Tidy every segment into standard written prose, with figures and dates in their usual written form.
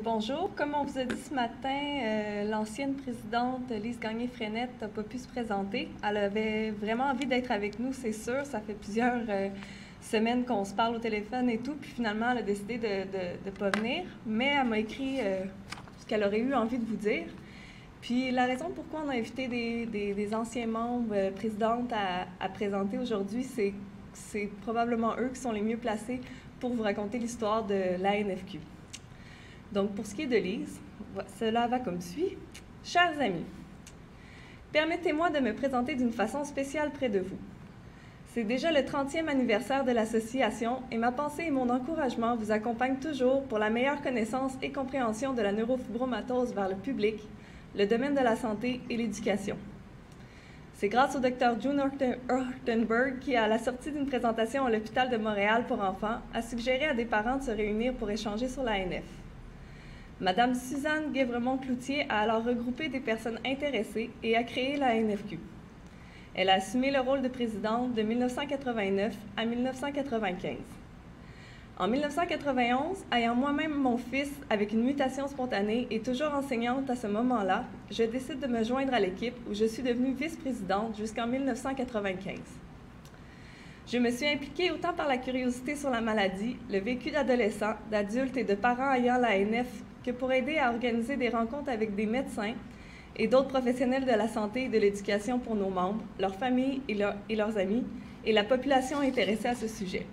Bonjour. Comme on vous a dit ce matin, l'ancienne présidente Lise Gagné-Frenette n'a pas pu se présenter. Elle avait vraiment envie d'être avec nous, c'est sûr. Ça fait plusieurs semaines qu'on se parle au téléphone et tout, puis finalement, elle a décidé de ne pas venir. Mais elle m'a écrit ce qu'elle aurait eu envie de vous dire. Puis la raison pourquoi on a invité des anciens membres présidentes à présenter aujourd'hui, c'est probablement eux qui sont les mieux placés pour vous raconter l'histoire de l'ANFQ. Donc, pour ce qui est de Lise, cela va comme suit. Chers amis, permettez-moi de me présenter d'une façon spéciale près de vous. C'est déjà le 30e anniversaire de l'association et ma pensée et mon encouragement vous accompagnent toujours pour la meilleure connaissance et compréhension de la neurofibromatose vers le public, le domaine de la santé et l'éducation. C'est grâce au Dr June Ortenberg qui, à la sortie d'une présentation à l'hôpital de Montréal pour enfants, a suggéré à des parents de se réunir pour échanger sur l'ANF. Madame Suzanne Guévremont-Cloutier a alors regroupé des personnes intéressées et a créé la ANFQ. Elle a assumé le rôle de présidente de 1989 à 1995. En 1991, ayant moi-même mon fils avec une mutation spontanée et toujours enseignante à ce moment-là, je décide de me joindre à l'équipe où je suis devenue vice-présidente jusqu'en 1995. Je me suis impliquée autant par la curiosité sur la maladie, le vécu d'adolescents, d'adultes et de parents ayant l'ANF que pour aider à organiser des rencontres avec des médecins et d'autres professionnels de la santé et de l'éducation pour nos membres, leurs familles et leurs amis, et la population intéressée à ce sujet.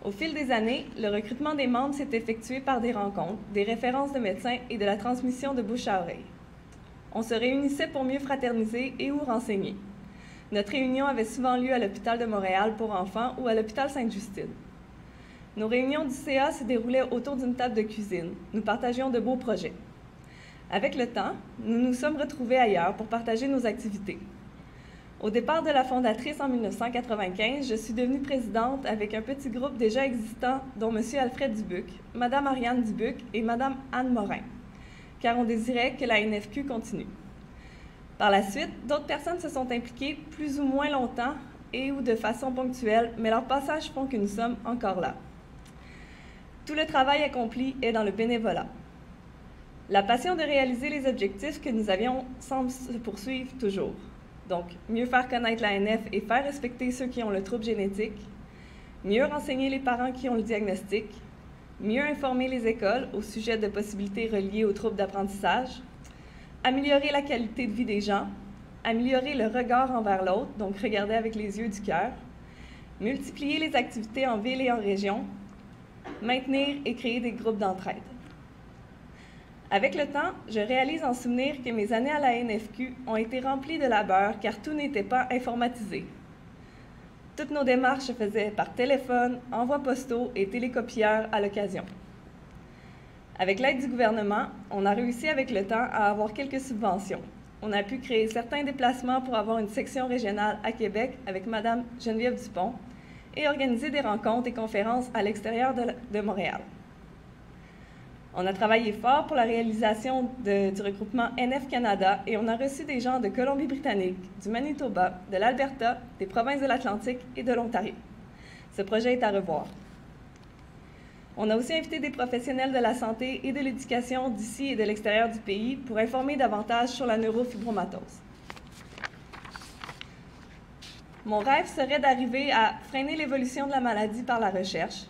Au fil des années, le recrutement des membres s'est effectué par des rencontres, des références de médecins et de la transmission de bouche à oreille. On se réunissait pour mieux fraterniser et ou renseigner. Notre réunion avait souvent lieu à l'hôpital de Montréal pour enfants ou à l'hôpital Sainte-Justine. Nos réunions du CA se déroulaient autour d'une table de cuisine. Nous partagions de beaux projets. Avec le temps, nous nous sommes retrouvés ailleurs pour partager nos activités. Au départ de la fondatrice en 1995, je suis devenue présidente avec un petit groupe déjà existant, dont M. Alfred Dubuc, Mme Ariane Dubuc et Mme Anne Morin, car on désirait que la NFQ continue. Par la suite, d'autres personnes se sont impliquées plus ou moins longtemps et ou de façon ponctuelle, mais leur passage font que nous sommes encore là. Tout le travail accompli est dans le bénévolat. La passion de réaliser les objectifs que nous avions semble se poursuivre toujours. Donc, mieux faire connaître l'ANF et faire respecter ceux qui ont le trouble génétique, mieux renseigner les parents qui ont le diagnostic, mieux informer les écoles au sujet de possibilités reliées aux troubles d'apprentissage, améliorer la qualité de vie des gens, améliorer le regard envers l'autre, donc regarder avec les yeux du cœur, multiplier les activités en ville et en région, maintenir et créer des groupes d'entraide. Avec le temps, je réalise en souvenir que mes années à la NFQ ont été remplies de labeur car tout n'était pas informatisé. Toutes nos démarches se faisaient par téléphone, envois postaux et télécopieurs à l'occasion. Avec l'aide du gouvernement, on a réussi avec le temps à avoir quelques subventions. On a pu créer certains déplacements pour avoir une section régionale à Québec avec Mme Geneviève Dupont et organiser des rencontres et conférences à l'extérieur de Montréal. On a travaillé fort pour la réalisation du regroupement NF Canada et on a reçu des gens de Colombie-Britannique, du Manitoba, de l'Alberta, des provinces de l'Atlantique et de l'Ontario. Ce projet est à revoir. On a aussi invité des professionnels de la santé et de l'éducation d'ici et de l'extérieur du pays pour informer davantage sur la neurofibromatose. Mon rêve serait d'arriver à freiner l'évolution de la maladie par la recherche,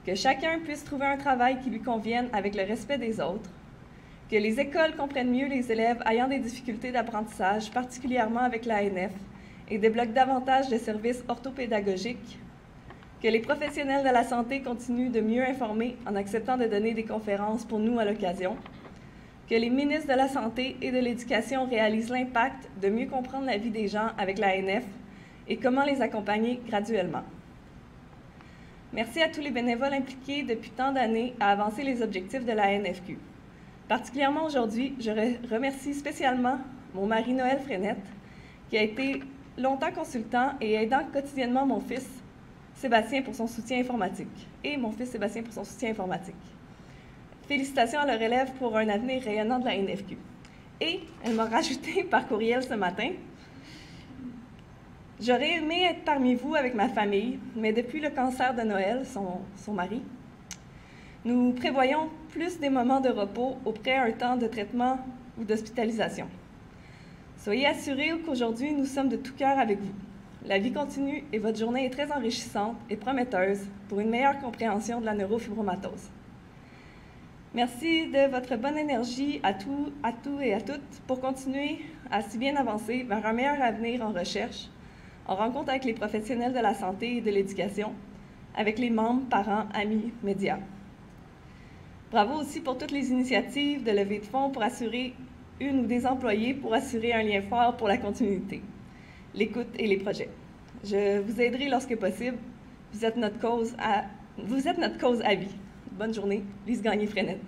que chacun puisse trouver un travail qui lui convienne avec le respect des autres, que les écoles comprennent mieux les élèves ayant des difficultés d'apprentissage, particulièrement avec l'ANF, et débloquent davantage de services orthopédagogiques, que les professionnels de la santé continuent de mieux informer en acceptant de donner des conférences pour nous à l'occasion, que les ministres de la Santé et de l'Éducation réalisent l'impact de mieux comprendre la vie des gens avec l'ANF et comment les accompagner graduellement. Merci à tous les bénévoles impliqués depuis tant d'années à avancer les objectifs de la NFQ. Particulièrement aujourd'hui, je remercie spécialement mon mari Noël Frenette, qui a été longtemps consultant et aidant quotidiennement mon fils Sébastien pour son soutien informatique, et mon fils Sébastien pour son soutien informatique. Félicitations à leur élève pour un avenir rayonnant de la NFQ. Et elle m'a rajouté par courriel ce matin: j'aurais aimé être parmi vous avec ma famille, mais depuis le cancer de Noël, son mari, Nous prévoyons plus des moments de repos après un temps de traitement ou d'hospitalisation. Soyez assurés qu'aujourd'hui, nous sommes de tout cœur avec vous. La vie continue et votre journée est très enrichissante et prometteuse pour une meilleure compréhension de la neurofibromatose. Merci de votre bonne énergie à tous et à toutes pour continuer à si bien avancer vers un meilleur avenir en recherche, en rencontre avec les professionnels de la santé et de l'éducation, avec les membres, parents, amis, médias. Bravo aussi pour toutes les initiatives de levée de fonds pour assurer une ou des employés pour assurer un lien fort pour la continuité, l'écoute et les projets. Je vous aiderai lorsque possible. Vous êtes notre cause à vie. Bonne journée, Lise Gagné-Frenette.